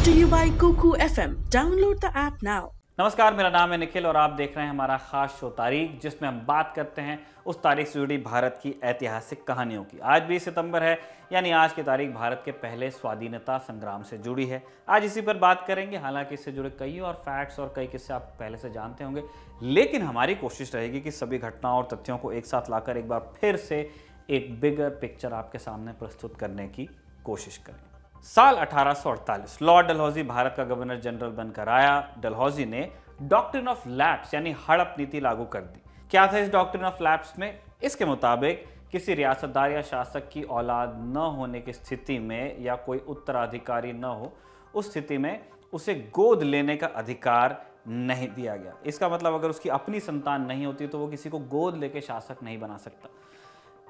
to you by Kuku FM. Download the app now. नमस्कार, मेरा नाम है निखिल और आप देख रहे हैं हमारा खास शो तारीख, जिसमें हम बात करते हैं उस तारीख से जुड़ी भारत की ऐतिहासिक कहानियों की। आज 20 सितंबर है, यानी आज की तारीख भारत के पहले स्वाधीनता संग्राम से जुड़ी है। आज इसी पर बात करेंगे। हालांकि इससे जुड़े कई और फैक्ट्स और कई किस्से आप पहले से जानते होंगे, लेकिन हमारी कोशिश रहेगी कि सभी घटनाओं और तथ्यों को एक साथ लाकर एक बार फिर से एक बिगर पिक्चर आपके सामने प्रस्तुत करने की कोशिश करें। साल 1848 लॉर्ड डलहौजी भारत का गवर्नर जनरल बनकर आया। डलहौजी ने डॉक्ट्रिन ऑफ लैप्स यानी हड़प नीति लागू कर दी। क्या था इस डॉक्ट्रिन ऑफ लैप्स में? इसके मुताबिक किसी रियासतदार या शासक की औलाद न होने की स्थिति में या कोई उत्तराधिकारी न हो, उस स्थिति में उसे गोद लेने का अधिकार नहीं दिया गया। इसका मतलब अगर उसकी अपनी संतान नहीं होती तो वो किसी को गोद लेके शासक नहीं बना सकता।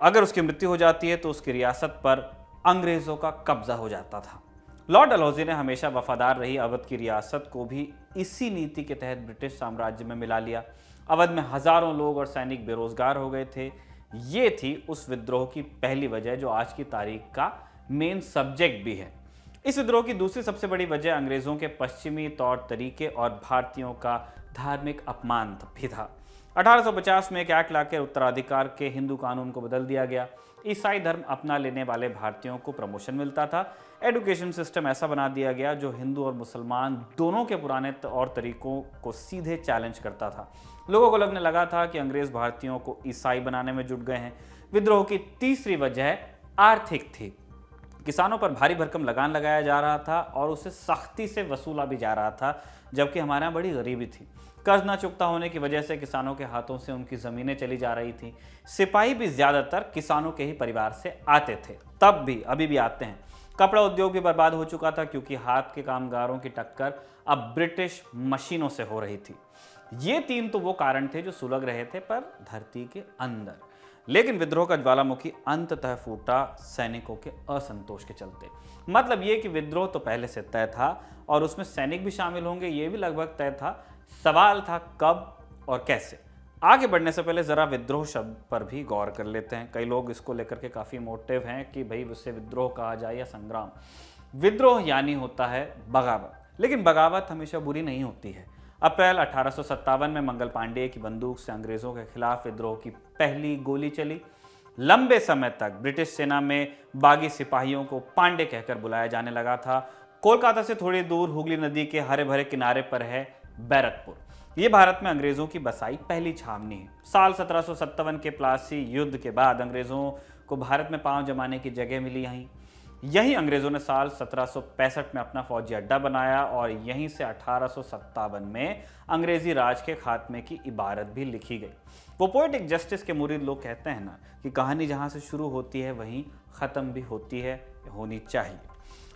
अगर उसकी मृत्यु हो जाती है तो उसकी रियासत पर अंग्रेजों का कब्जा हो जाता था। लॉर्ड डलहौजी ने हमेशा वफादार रही अवध की रियासत को भी इसी नीति के तहत ब्रिटिश साम्राज्य में मिला लिया। अवध में हजारों लोग और सैनिक बेरोजगार हो गए थे। ये थी उस विद्रोह की पहली वजह, जो आज की तारीख का मेन सब्जेक्ट भी है। इस विद्रोह की दूसरी सबसे बड़ी वजह अंग्रेजों के पश्चिमी तौर तरीके और भारतीयों का धार्मिक अपमान भी था। 1850 में एक एक्ट लाकर उत्तराधिकार के हिंदू कानून को बदल दिया गया। ईसाई धर्म अपना लेने वाले भारतीयों को प्रमोशन मिलता था। एजुकेशन सिस्टम ऐसा बना दिया गया जो हिंदू और मुसलमान दोनों के पुराने और तरीकों को सीधे चैलेंज करता था। लोगों को लगने लगा था कि अंग्रेज भारतीयों को ईसाई बनाने में जुट गए हैं। विद्रोह की तीसरी वजह आर्थिक थी। किसानों पर भारी भरकम लगान लगाया जा रहा था और उसे सख्ती से वसूला भी जा रहा था, जबकि हमारे यहाँ बड़ी गरीबी थी। कर्ज न चुकता होने की वजह से किसानों के हाथों से उनकी जमीनें चली जा रही थी। सिपाही भी ज्यादातर किसानों के ही परिवार से आते थे, तब भी अभी भी आते हैं। कपड़ा उद्योग भी बर्बाद हो चुका था, क्योंकि हाथ के कामगारों की टक्कर अब ब्रिटिश मशीनों से हो रही थी। ये तीन तो वो कारण थे जो सुलग रहे थे पर धरती के अंदर। लेकिन विद्रोह का ज्वालामुखी अंततः फूटा सैनिकों के असंतोष के चलते। मतलब ये कि विद्रोह तो पहले से तय था और उसमें सैनिक भी शामिल होंगे, ये भी लगभग तय था। सवाल था कब और कैसे। आगे बढ़ने से पहले जरा विद्रोह शब्द पर भी गौर कर लेते हैं। कई लोग इसको लेकर के काफी मोटिव हैं कि भाई उससे विद्रोह कहा जाए या संग्राम। विद्रोह यानी होता है बगावत, लेकिन बगावत हमेशा बुरी नहीं होती है। अप्रैल 1857 में मंगल पांडे की बंदूक से अंग्रेजों के खिलाफ विद्रोह की पहली गोली चली। लंबे समय तक ब्रिटिश सेना में बागी सिपाहियों को पांडे कहकर बुलाया जाने लगा था। कोलकाता से थोड़ी दूर हुगली नदी के हरे भरे किनारे पर है बैरकपुर। ये भारत में अंग्रेजों की बसाई पहली छावनी है। साल 1757 के प्लासी युद्ध के बाद अंग्रेजों को भारत में पांव जमाने की जगह मिली। यहीं अंग्रेजों ने साल 1765 में अपना फौजी अड्डा बनाया और यहीं से 1857 में अंग्रेजी राज के खात्मे की इबारत भी लिखी गई। वो पोएटिक जस्टिस के मुरीद लोग कहते हैं ना कि कहानी जहां से शुरू होती है वहीं खत्म भी होती है, होनी चाहिए।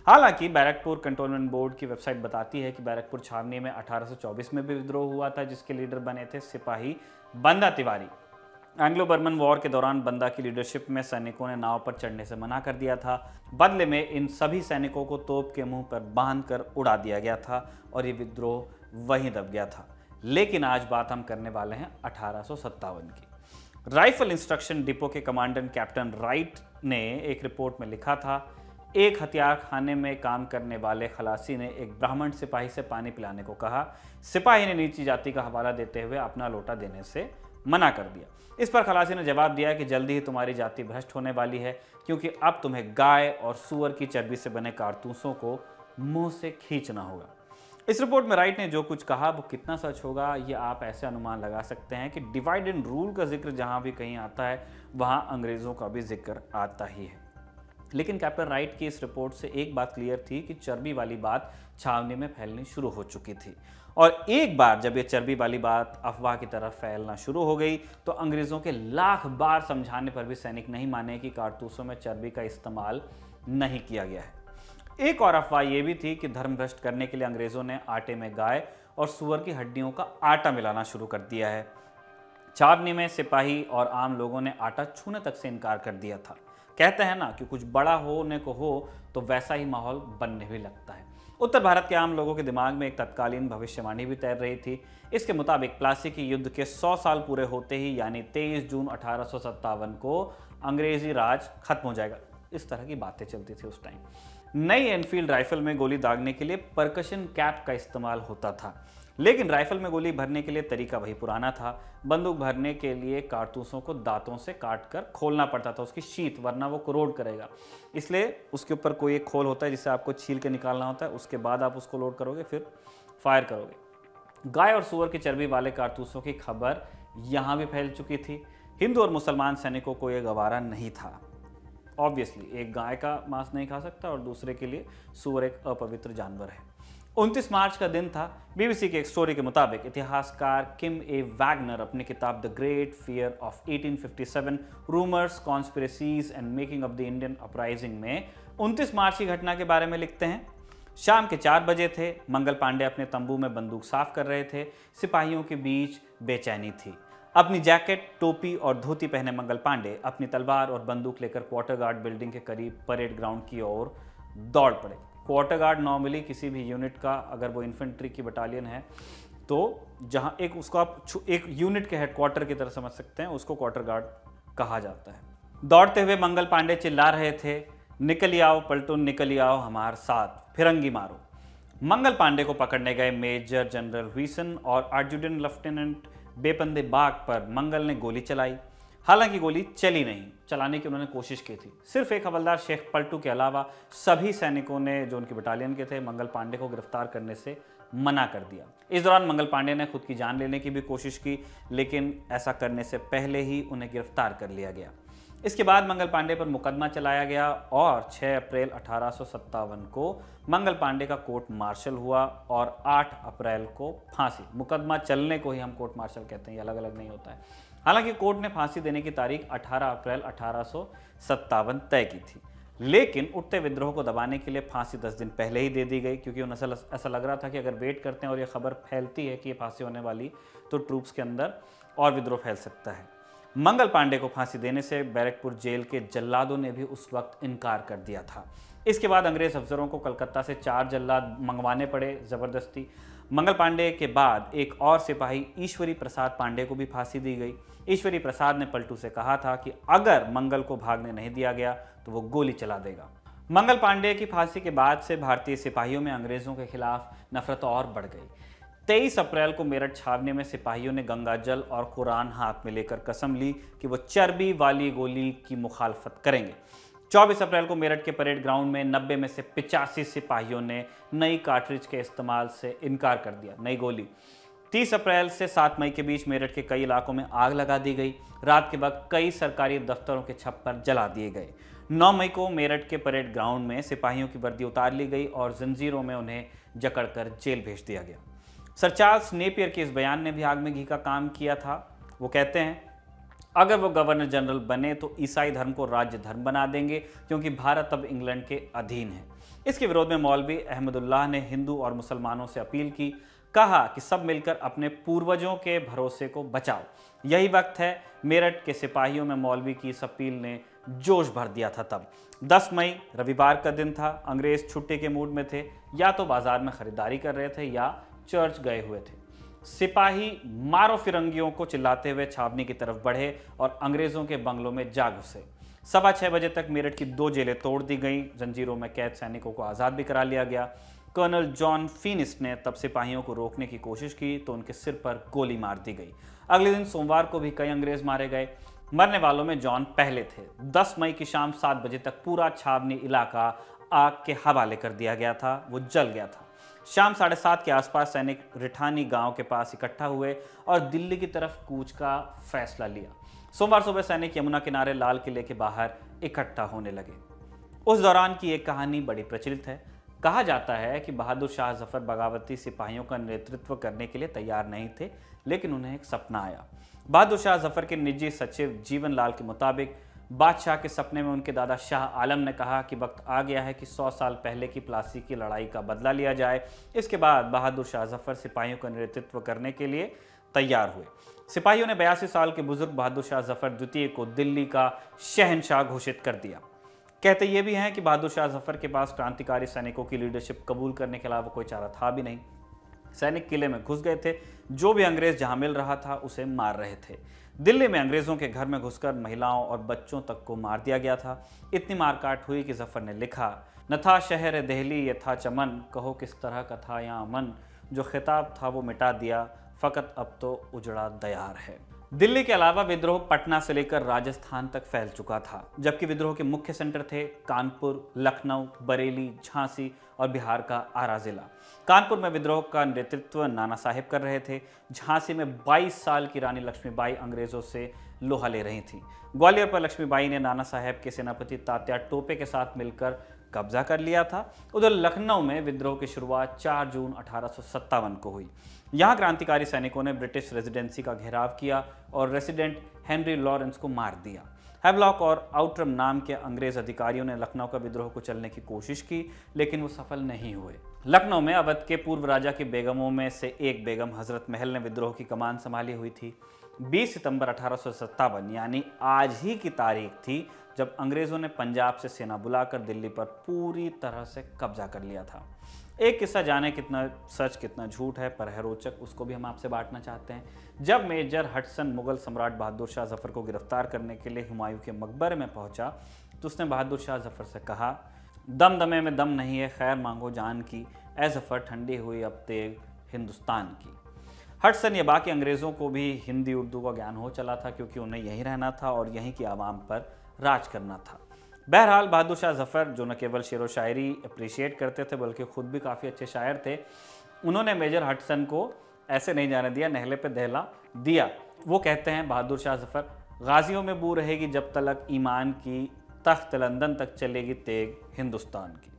हालांकि बैरकपुर कंटोनमेंट बोर्ड की वेबसाइट बताती है कि बैरकपुर छावनी में 1824 में भी विद्रोह हुआ था, जिसके लीडर बने थे सिपाही बंदा तिवारी। एंग्लो बर्मन वॉर के दौरान बंदा की लीडरशिप में सैनिकों ने नाव पर चढ़ने से मना कर दिया था। बदले में इन सभी सैनिकों को तोप के मुंह पर बांधकर उड़ा दिया गया था और ये विद्रोह वहीं दब गया था। लेकिन आज बात हम करने वाले हैं 1857 की। राइफल इंस्ट्रक्शन डिपो के कमांडेंट कैप्टन राइट ने एक रिपोर्ट में लिखा था, एक हथियार खाने में काम करने वाले खलासी ने एक ब्राह्मण सिपाही से पानी पिलाने को कहा। सिपाही ने नीची जाति का हवाला देते हुए अपना लोटा देने से मना कर दिया। इस पर खलासी ने जवाब दिया कि जल्दी ही तुम्हारी जाति भ्रष्ट होने वाली है, क्योंकि अब तुम्हें गाय और सूअर की चर्बी से बने कारतूसों को मुंह से खींचना होगा। इस रिपोर्ट में राइट ने जो कुछ कहा वो कितना सच होगा, ये आप ऐसे अनुमान लगा सकते हैं कि डिवाइड एंड रूल का जिक्र जहां भी कहीं आता है वहां अंग्रेजों का भी जिक्र आता ही है। लेकिन कैप्टन राइट की इस रिपोर्ट से एक बात क्लियर थी कि चर्बी वाली बात छावनी में फैलनी शुरू हो चुकी थी। और एक बार जब ये चर्बी वाली बात अफवाह की तरफ फैलना शुरू हो गई तो अंग्रेजों के लाख बार समझाने पर भी सैनिक नहीं माने कि कारतूसों में चर्बी का इस्तेमाल नहीं किया गया है। एक और अफवाह ये भी थी कि धर्म भ्रष्ट करने के लिए अंग्रेजों ने आटे में गाय और सूअर की हड्डियों का आटा मिलाना शुरू कर दिया है। छावनी में सिपाही और आम लोगों ने आटा छूने तक से इनकार कर दिया था। कहते हैं ना कि कुछ बड़ा होने को हो तो वैसा ही माहौल बनने भी लगता है। उत्तर भारत के आम लोगों के दिमाग में एक तत्कालीन भविष्यवाणी भी तैर रही थी। इसके मुताबिक प्लासी के युद्ध के 100 साल पूरे होते ही यानी 23 जून 1857 को अंग्रेजी राज खत्म हो जाएगा। इस तरह की बातें चलती थी उस टाइम। नई एनफील्ड राइफल में गोली दागने के लिए परकशन कैप का इस्तेमाल होता था, लेकिन राइफल में गोली भरने के लिए तरीका वही पुराना था। बंदूक भरने के लिए कारतूसों को दांतों से काटकर खोलना पड़ता था, उसकी शीत, वरना वो कोरोड करेगा। इसलिए उसके ऊपर कोई एक खोल होता है जिसे आपको छील के निकालना होता है, उसके बाद आप उसको लोड करोगे, फिर फायर करोगे। गाय और सूअर की चर्बी वाले कारतूसों की खबर यहाँ भी फैल चुकी थी। हिंदू और मुसलमान सैनिकों को यह गवारा नहीं था। ऑब्वियसली एक गाय का मांस नहीं खा सकता और दूसरे के लिए सूअर एक अपवित्र जानवर है। 29 मार्च का दिन था। बीबीसी की एक स्टोरी के मुताबिक इतिहासकार किम ए वैगनर अपनी किताब the great fear of 1857 rumours, conspiracies and making of the Indian uprising में 29 मार्च की घटना के बारे में लिखते हैं। शाम के 4 बजे थे। मंगल पांडे अपने तंबू में बंदूक साफ कर रहे थे। सिपाहियों के बीच बेचैनी थी। अपनी जैकेट, टोपी और धोती पहने मंगल पांडे अपनी तलवार और बंदूक लेकर क्वार्टर गार्ड बिल्डिंग के करीब परेड ग्राउंड की ओर दौड़ पड़े। क्वार्टर गार्ड नॉर्मली किसी भी यूनिट का, अगर वो इन्फेंट्री की बटालियन है तो जहां एक उसको आप एक यूनिट के हेडक्वार्टर की तरह समझ सकते हैं, उसको क्वार्टर गार्ड कहा जाता है। दौड़ते हुए मंगल पांडे चिल्ला रहे थे, निकल आओ पलटून, निकल आओ हमारे साथ, फिरंगी मारो। मंगल पांडे को पकड़ने गए मेजर जनरल हुइसन और एडजुटेंट लेफ्टिनेंट बेपंदे बाग पर मंगल ने गोली चलाई। हालांकि गोली चली नहीं, चलाने की उन्होंने कोशिश की थी। सिर्फ एक हवलदार शेख पलटू के अलावा सभी सैनिकों ने, जो उनकी बटालियन के थे, मंगल पांडे को गिरफ्तार करने से मना कर दिया। इस दौरान मंगल पांडे ने खुद की जान लेने की भी कोशिश की, लेकिन ऐसा करने से पहले ही उन्हें गिरफ्तार कर लिया गया। इसके बाद मंगल पांडे पर मुकदमा चलाया गया और 6 अप्रैल 1857 को मंगल पांडे का कोर्ट मार्शल हुआ और 8 अप्रैल को फांसी। मुकदमा चलने को ही हम कोर्ट मार्शल कहते हैं, ये अलग अलग नहीं होता है। हालांकि कोर्ट ने फांसी देने की तारीख 18 अप्रैल 1857 तय की थी, लेकिन उठते विद्रोह को दबाने के लिए फांसी 10 दिन पहले ही दे दी गई, क्योंकि उन्हें ऐसा लग रहा था कि अगर वेट करते हैं और ये खबर फैलती है कि ये फांसी होने वाली, तो ट्रूप्स के अंदर और विद्रोह फैल सकता है। मंगल पांडे को फांसी देने से बैरकपुर जेल के जल्लादों ने भी उस वक्त इनकार कर दिया था। इसके बाद अंग्रेज अफसरों को कलकत्ता से 4 जल्लाद मंगवाने पड़े जबरदस्ती। मंगल पांडे के बाद एक और सिपाही ईश्वरी प्रसाद पांडे को भी फांसी दी गई। ईश्वरी प्रसाद ने पलटू से कहा था कि अगर मंगल को भागने नहीं दिया गया तो वो गोली चला देगा। मंगल पांडे की फांसी के बाद से भारतीय सिपाहियों में अंग्रेजों के खिलाफ नफरत और बढ़ गई। 23 अप्रैल को मेरठ छावनी में सिपाहियों ने गंगा जल और कुरान हाथ में लेकर कसम ली कि वो चर्बी वाली गोली की मुखालफत करेंगे। 24 अप्रैल को मेरठ के परेड ग्राउंड में 90 में से 85 सिपाहियों ने नई कार्ट्रिज के इस्तेमाल से इनकार कर दिया, नई गोली। 30 अप्रैल से 7 मई के बीच मेरठ के कई इलाकों में आग लगा दी गई। रात के वक्त कई सरकारी दफ्तरों के छप्पर जला दिए गए। 9 मई को मेरठ के परेड ग्राउंड में सिपाहियों की वर्दी उतार ली गई और जंजीरों में उन्हें जकड़कर जेल भेज दिया गया। सर चार्ल्स नेपियर के इस बयान ने भी आग में घी का काम किया था। वो कहते हैं, अगर वो गवर्नर जनरल बने तो ईसाई धर्म को राज्य धर्म बना देंगे, क्योंकि भारत अब इंग्लैंड के अधीन है। इसके विरोध में मौलवी अहमदुल्लाह ने हिंदू और मुसलमानों से अपील की, कहा कि सब मिलकर अपने पूर्वजों के भरोसे को बचाओ। यही वक्त है। मेरठ के सिपाहियों में मौलवी की इस अपील ने जोश भर दिया था। तब 10 मई रविवार का दिन था। अंग्रेज छुट्टी के मूड में थे, या तो बाजार में खरीदारी कर रहे थे या चर्च गए हुए थे। सिपाही मारो फिरंगियों को चिल्लाते हुए छावनी की तरफ बढ़े और अंग्रेजों के बंगलों में जा घुसे। 6:15 बजे तक मेरठ की 2 जेलें तोड़ दी गईं। जंजीरों में कैद सैनिकों को आज़ाद भी करा लिया गया। कर्नल जॉन फिनिस ने तब सिपाहियों को रोकने की कोशिश की तो उनके सिर पर गोली मार दी गई। अगले दिन सोमवार को भी कई अंग्रेज मारे गए। मरने वालों में जॉन पहले थे। 10 मई की शाम 7 बजे तक पूरा छावनी इलाका आग के हवाले कर दिया गया था, वो जल गया था। शाम 7:30 के आसपास सैनिक रिठानी गांव के पास इकट्ठा हुए और दिल्ली की तरफ कूच का फैसला लिया। सोमवार सुबह सैनिक यमुना किनारे लाल किले के बाहर इकट्ठा होने लगे। उस दौरान की एक कहानी बड़ी प्रचलित है। कहा जाता है कि बहादुर शाह जफर बगावती सिपाहियों का नेतृत्व करने के लिए तैयार नहीं थे, लेकिन उन्हें एक सपना आया। बहादुर शाह जफर के निजी सचिव जीवन लाल के मुताबिक बादशाह के सपने में उनके दादा शाह आलम ने कहा कि वक्त आ गया है कि 100 साल पहले की प्लासी की लड़ाई का बदला लिया जाए। इसके बाद बहादुर शाह जफर सिपाहियों का नेतृत्व करने के लिए तैयार हुए। सिपाहियों ने 82 साल के बुजुर्ग बहादुर शाह जफर द्वितीय को दिल्ली का शहंशाह घोषित कर दिया। कहते ये भी हैं कि बहादुर शाह जफर के पास क्रांतिकारी सैनिकों की लीडरशिप कबूल करने के अलावा कोई चारा था भी नहीं। सैनिक किले में घुस गए थे, जो भी अंग्रेज जहां मिल रहा था उसे मार रहे थे। दिल्ली में अंग्रेजों के घर में घुसकर महिलाओं और बच्चों तक को मार दिया गया था। इतनी मारकाट हुई कि जफर ने लिखा, न था शहर दिल्ली ये था चमन, कहो किस तरह का था यहाँ अमन, जो खिताब था वो मिटा दिया, फकत अब तो उजड़ा दयार है। दिल्ली के अलावा विद्रोह पटना से लेकर राजस्थान तक फैल चुका था, जबकि विद्रोह के मुख्य सेंटर थे कानपुर, लखनऊ, बरेली, झांसी और बिहार का आरा जिला। कानपुर में विद्रोह का नेतृत्व नाना साहेब कर रहे थे। झांसी में 22 साल की रानी लक्ष्मीबाई अंग्रेजों से लोहा ले रही थी। ग्वालियर पर लक्ष्मीबाई ने नाना साहेब के सेनापति तात्या टोपे के साथ मिलकर कब्जा कर लिया था। उधर लखनऊ में विद्रोह की शुरुआत 4 जून 1857 को हुई। यहाँ क्रांतिकारी सैनिकों ने ब्रिटिश रेजिडेंसी का घेराव किया और रेसिडेंट हेनरी लॉरेंस को मार दिया। हैवलॉक और आउटरम नाम के अंग्रेज अधिकारियों ने लखनऊ का विद्रोह को चलने की कोशिश की, लेकिन वो सफल नहीं हुए। लखनऊ में अवध के पूर्व राजा की बेगमों में से एक बेगम हजरत महल ने विद्रोह की कमान संभाली हुई थी। 20 सितंबर 1857 यानी आज ही की तारीख थी जब अंग्रेजों ने पंजाब से सेना बुलाकर दिल्ली पर पूरी तरह से कब्जा कर लिया था। एक किस्सा जाने कितना सच कितना झूठ है, पर है रोचक, उसको भी हम आपसे बांटना चाहते हैं। जब मेजर हडसन मुगल सम्राट बहादुर शाह जफर को गिरफ्तार करने के लिए हुमायूं के मकबरे में पहुंचा तो उसने बहादुर शाह जफर से कहा, दम दमे में दम नहीं है, खैर मांगो जान की, ए जफर ठंडी हुई अब तेग हिंदुस्तान की। हडसन या बाकी अंग्रेज़ों को भी हिंदी उर्दू का ज्ञान हो चला था, क्योंकि उन्हें यहीं रहना था और यहीं की आवाम पर राज करना था। बहरहाल बहादुर शाह जफर, जो न केवल शेर व शायरी अप्रिशिएट करते थे बल्कि खुद भी काफ़ी अच्छे शायर थे, उन्होंने मेजर हडसन को ऐसे नहीं जाने दिया, नहले पे दहला दिया। वो कहते हैं, बहादुर शाह जफर, गाजियों में बू रहेगी जब तलक ईमान की, तख्त लंदन तक चलेगी तेग हिंदुस्तान की।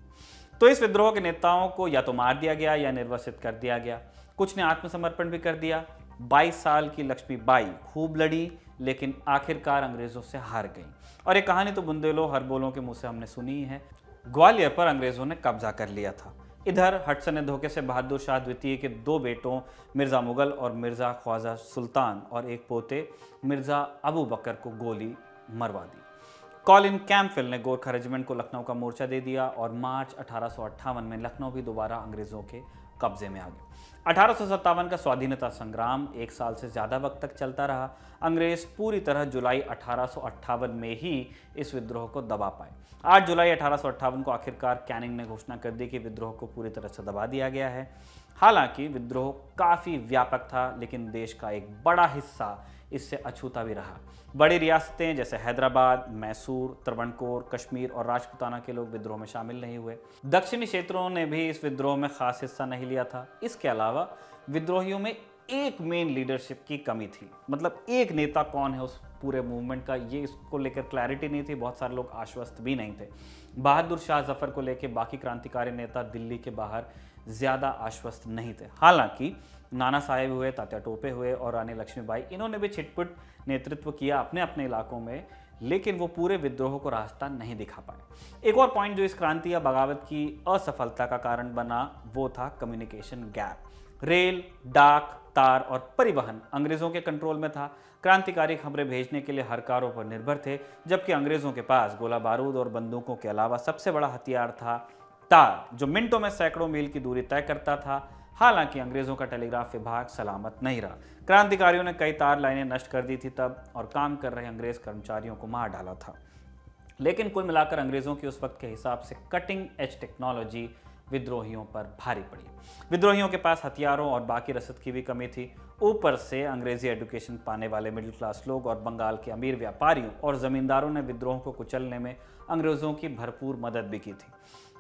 तो इस विद्रोह के नेताओं को या तो मार दिया गया या निर्वासित कर दिया गया। कुछ ने आत्मसमर्पण भी कर दिया। 22 साल की लक्ष्मीबाई खूब लड़ी, लेकिन आखिरकार अंग्रेजों से हार गई। और ये कहानी तो बुंदेलों हरबोलों के मुंह से हमने सुनी है। ग्वालियर पर अंग्रेजों ने कब्जा कर लिया था। इधर हडसन ने धोखे से बहादुर शाह द्वितीय के 2 बेटों मिर्ज़ा मुगल और मिर्ज़ा ख्वाजा सुल्तान और एक पोते मिर्ज़ा अबू बकर को गोली मरवा दी। कॉलिन कैंपबेल ने गोरखा रेजिमेंट को लखनऊ का मोर्चा दे दिया और मार्च 1858 में लखनऊ भी दोबारा अंग्रेजों के कब्जे में आ गया। 1857 का स्वाधीनता संग्राम 1 साल से ज़्यादा वक्त तक चलता रहा। अंग्रेज पूरी तरह जुलाई 1858 में ही इस विद्रोह को दबा पाए। 8 जुलाई 1858 को आखिरकार कैनिंग ने घोषणा कर दी कि विद्रोह को पूरी तरह से दबा दिया गया है। हालांकि विद्रोह काफ़ी व्यापक था, लेकिन देश का एक बड़ा हिस्सा इससे अछूता भी रहा। बड़ी रियासतें जैसे हैदराबाद, मैसूर, त्रवणकोर, कश्मीर और राजपूताना के लोग विद्रोह में शामिल नहीं हुए। दक्षिणी क्षेत्रों ने भी इस विद्रोह में खास हिस्सा नहीं लिया था। इसके अलावा विद्रोहियों में एक मेन लीडरशिप की कमी थी, मतलब एक नेता कौन है उस पूरे मूवमेंट का, ये इसको लेकर क्लैरिटी नहीं थी। बहुत सारे लोग आश्वस्त भी नहीं थे। बहादुर शाह जफर को लेकर बाकी क्रांतिकारी नेता दिल्ली के बाहर ज़्यादा आश्वस्त नहीं थे। हालांकि नाना साहेब हुए, तात्या टोपे हुए और रानी लक्ष्मीबाई, इन्होंने भी छिटपुट नेतृत्व किया अपने अपने इलाकों में, लेकिन वो पूरे विद्रोह को रास्ता नहीं दिखा पाए। एक और पॉइंट जो इस क्रांति या बगावत की असफलता का कारण बना वो था कम्युनिकेशन गैप। रेल, डाक, तार और परिवहन अंग्रेजों के कंट्रोल में था। क्रांतिकारी खबरें भेजने के लिए हरकारों पर निर्भर थे, जबकि अंग्रेजों के पास गोला बारूद और बंदूकों के अलावा सबसे बड़ा हथियार था तार, जो मिनटों में सैकड़ों मील की दूरी तय करता था। हालांकि अंग्रेजों का टेलीग्राफ विभाग सलामत नहीं रहा। क्रांतिकारियों ने कई तार लाइनें नष्ट कर दी थी तब, और काम कर रहे अंग्रेज कर्मचारियों को मार डाला था। लेकिन कुल मिलाकर अंग्रेजों की उस वक्त के हिसाब से कटिंग एज टेक्नोलॉजी विद्रोहियों पर भारी पड़ी। विद्रोहियों के पास हथियारों और बाकी रसद की भी कमी थी। ऊपर से अंग्रेजी एजुकेशन पाने वाले मिडिल क्लास लोग और बंगाल के अमीर व्यापारियों और जमींदारों ने विद्रोह को कुचलने में अंग्रेजों की भरपूर मदद भी की थी।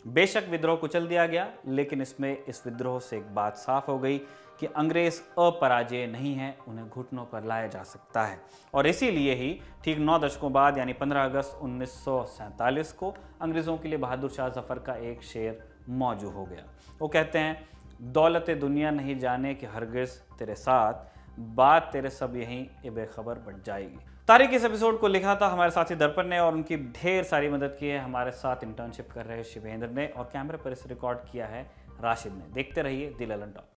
बेशक विद्रोह कुचल दिया गया, लेकिन इस विद्रोह से एक बात साफ हो गई कि अंग्रेज अपराजय नहीं है, उन्हें घुटनों पर लाया जा सकता है। और इसीलिए ही ठीक 9 दशकों बाद यानी 15 अगस्त 1947 को अंग्रेज़ों के लिए बहादुर शाह जफर का एक शेर मौजू हो गया। वो कहते हैं, दौलत दुनिया नहीं जाने कि हरगिज़ तेरे साथ, बात तेरे सब यहीं ए बेखबर बढ़ जाएगी। तारीख इस एपिसोड को लिखा था हमारे साथी दर्पण ने, और उनकी ढेर सारी मदद की है हमारे साथ इंटर्नशिप कर रहे शिवेंद्र ने, और कैमरे पर इसे रिकॉर्ड किया है राशिद ने। देखते रहिए द ललन टॉक।